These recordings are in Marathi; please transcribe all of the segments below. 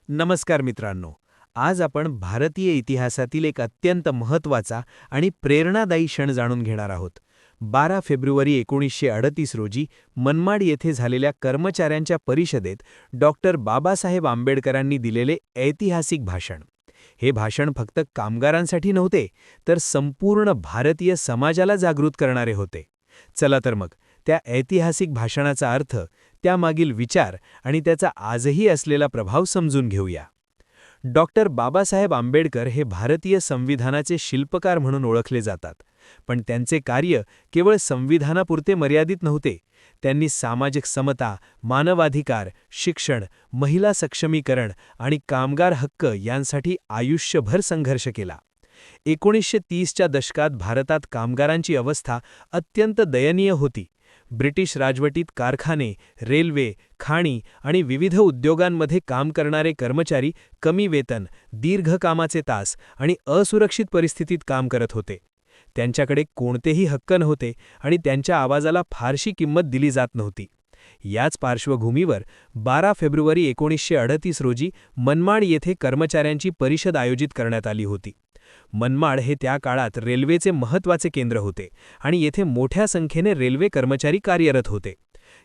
नमस्कार मित्रांनो. आज आपण भारतीय इतिहासातील एक अत्यंत महत्त्वाचा आणि प्रेरणादायी क्षण जाणून घेणार आहोत. 12 फेब्रुवारी 1938 रोजी मनमाड येथे झालेल्या कर्मचाऱ्यांच्या परिषदेत डॉक्टर बाबासाहेब आंबेडकरांनी दिलेले ऐतिहासिक भाषण. हे भाषण फक्त कामगारांसाठी नव्हते, तर संपूर्ण भारतीय समाजाला जागृत करणारे होते. चला तर मग त्या ऐतिहासिक भाषणाचा अर्थ, त्यामागील विचार आणि त्याचा आजही असलेला प्रभाव समजून घेऊया. डॉक्टर बाबासाहेब आंबेडकर हे भारतीय संविधानाचे शिल्पकार म्हणून ओळखले जातात. पण त्यांचे कार्य केवळ संविधानापुरते मर्यादित नव्हते. त्यांनी सामाजिक समता, मानवाधिकार, शिक्षण, महिला सक्षमीकरण आणि कामगार हक्क यांसाठी आयुष्यभर संघर्ष केला. 1930च्या दशकात भारतात कामगारांची अवस्था अत्यंत दयनीय होती. ब्रिटिश राजवटीत कारखाने, रेल्वे, खाणी आणि विविध उद्योगांमध्ये काम करणारे कर्मचारी कमी वेतन, दीर्घ कामाचे तास आणि असुरक्षित परिस्थितीत काम करत होते. त्यांच्याकडे कोणतेही हक्क नव्हते आणि त्यांच्या आवाजाला फारशी किंमत दिली जात नव्हती. याच पार्श्वभूमीवर 12 फेब्रुवारी 1938 रोजी मनमाड येथे कर्मचाऱ्यांची परिषद आयोजित करण्यात आली होती. मनमाड हे त्या काळात रेल्वेचे महत्त्वाचे केंद्र होते आणि येथे मोठ्या संख्येने रेल्वे कर्मचारी कार्यरत होते.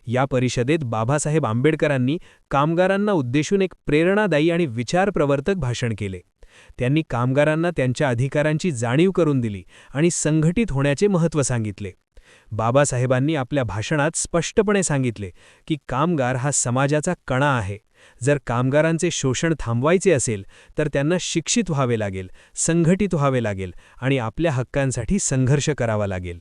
या परिषदेत बाबासाहेब आंबेडकरांनी कामगारांना उद्देशून एक प्रेरणादायी आणि विचारप्रवर्तक भाषण केले. त्यांनी कामगारांना त्यांच्या अधिकारांची जाणीव करून दिली आणि संघटित होण्याचे महत्त्व सांगितले. बाबासाहेबांनी आपल्या भाषणात स्पष्टपणे सांगितले की कामगार हा समाजाचा कणा आहे. जर कामगारांचे शोषण थांबवायचे असेल तर त्यांना शिक्षित व्हावे लागेल, संघटित व्हावे लागेल आणि आपल्या हक्कांसाठी संघर्ष करावा लागेल.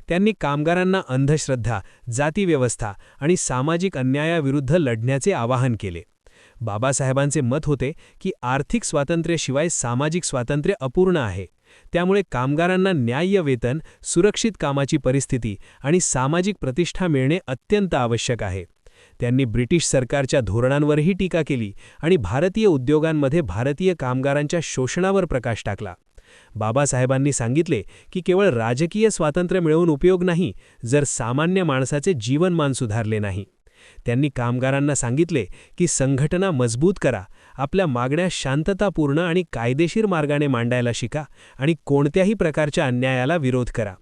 त्यांनी कामगारांना अंधश्रद्धा, जातीव्यवस्था आणि सामाजिक अन्यायाविरुद्ध लढण्याचे आवाहन केले. बाबासाहेबांचे मत होते की आर्थिक स्वातंत्र्याशिवाय सामाजिक स्वातंत्र्य अपूर्ण आहे. त्यामुळे कामगारांना न्याय्य वेतन, सुरक्षित कामाची परिस्थिती आणि सामाजिक प्रतिष्ठा मिळणे अत्यंत आवश्यक आहे. त्यांनी ब्रिटिश सरकारच्या धोरणांवरही टीका केली आणि भारतीय उद्योगांमध्ये भारतीय कामगारांच्या शोषणावर प्रकाश टाकला. बाबासाहेबांनी सांगितले की केवळ राजकीय स्वातंत्र्य मिळवून उपयोग नाही, जर सामान्य माणसाचे जीवनमान सुधारले नाही. त्यांनी कामगारांना सांगितले की संघटना मजबूत करा, आपल्या मागण्या शांततापूर्ण आणि कायदेशीर मार्गाने मांडायला शिका आणि कोणत्याही प्रकारच्या अन्यायाला विरोध करा.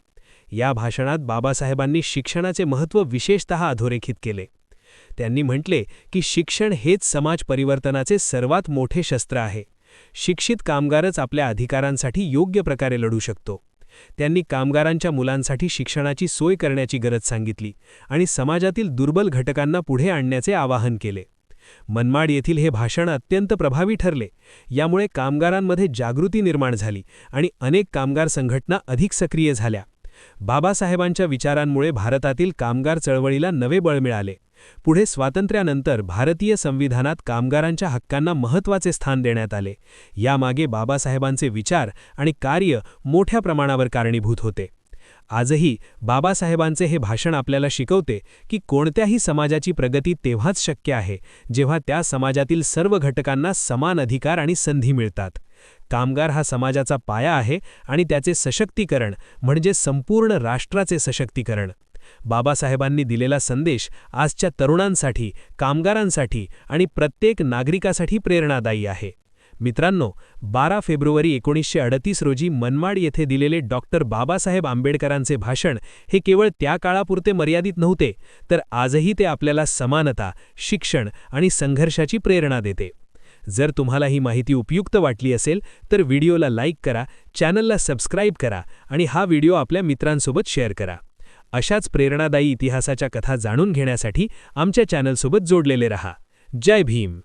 या भाषणात बाबासाहेबांनी शिक्षणाचे महत्त्व विशेषतः अधोरेखित केले. त्यांनी म्हटले की शिक्षण हेच समाज परिवर्तनाचे सर्वात मोठे शस्त्र आहे. शिक्षित कामगारच आपल्या अधिकारांसाठी योग्य प्रकारे लढू शकतो. त्यांनी कामगारांच्या मुलांसाठी शिक्षणाची सोय करण्याची गरज सांगितली आणि समाजातील दुर्बल घटकांना पुढे आणण्याचे आवाहन केले. मनमाड येथील हे भाषण अत्यंत प्रभावी ठरले. यामुळे कामगारांमध्ये जागृती निर्माण झाली आणि अनेक कामगार संघटना अधिक सक्रिय झाल्या. बाबासाहेबांच्या विचारांमुळे भारतातील कामगार चळवळीला नवे बळ मिळाले. पुढे स्वातंत्र्यानंतर भारतीय संविधानात कामगारांच्या हक्कांना महत्त्वाचे स्थान देण्यात आले. यामागे बाबासाहेबांचे विचार आणि कार्य मोठ्या प्रमाणावर कारणीभूत होते. आजही बाबासाहेबांचे हे भाषण आपल्याला शिकवते की कोणत्याही समाजाची प्रगती तेव्हाच शक्य आहे जेव्हा त्या समाजातील सर्व घटकांना समान अधिकार आणि संधी मिळतात. कामगार हा समाजाचा पाया आहे आणि त्याचे सशक्तीकरण म्हणजे संपूर्ण राष्ट्राचे सशक्तीकरण. बाबासाहेबांनी दिलेला संदेश आजच्या तरुणांसाठी, कामगारांसाठी आणि प्रत्येक नागरिकासाठी प्रेरणादायी आहे. मित्रांनो, 12 फेब्रुवारी 1938 रोजी मनमाड येथे दिलेले डॉक्टर बाबासाहेब आंबेडकरांचे भाषण हे केवळ त्या काळापुरते मर्यादित नव्हते, तर आजही ते आपल्याला समानता, शिक्षण आणि संघर्षाची प्रेरणा देते. जर तुम्हाला ही माहिती उपयुक्त वाटली असेल तर व्हिडिओला लाईक करा, चॅनलला सबस्क्राईब करा आणि हा व्हिडिओ आपल्या मित्रांसोबत शेअर करा. अशाच प्रेरणादायी इतिहासाच्या कथा जाणून घेण्यासाठी आमच्या चॅनलसोबत जोडलेले रहा. जय भीम.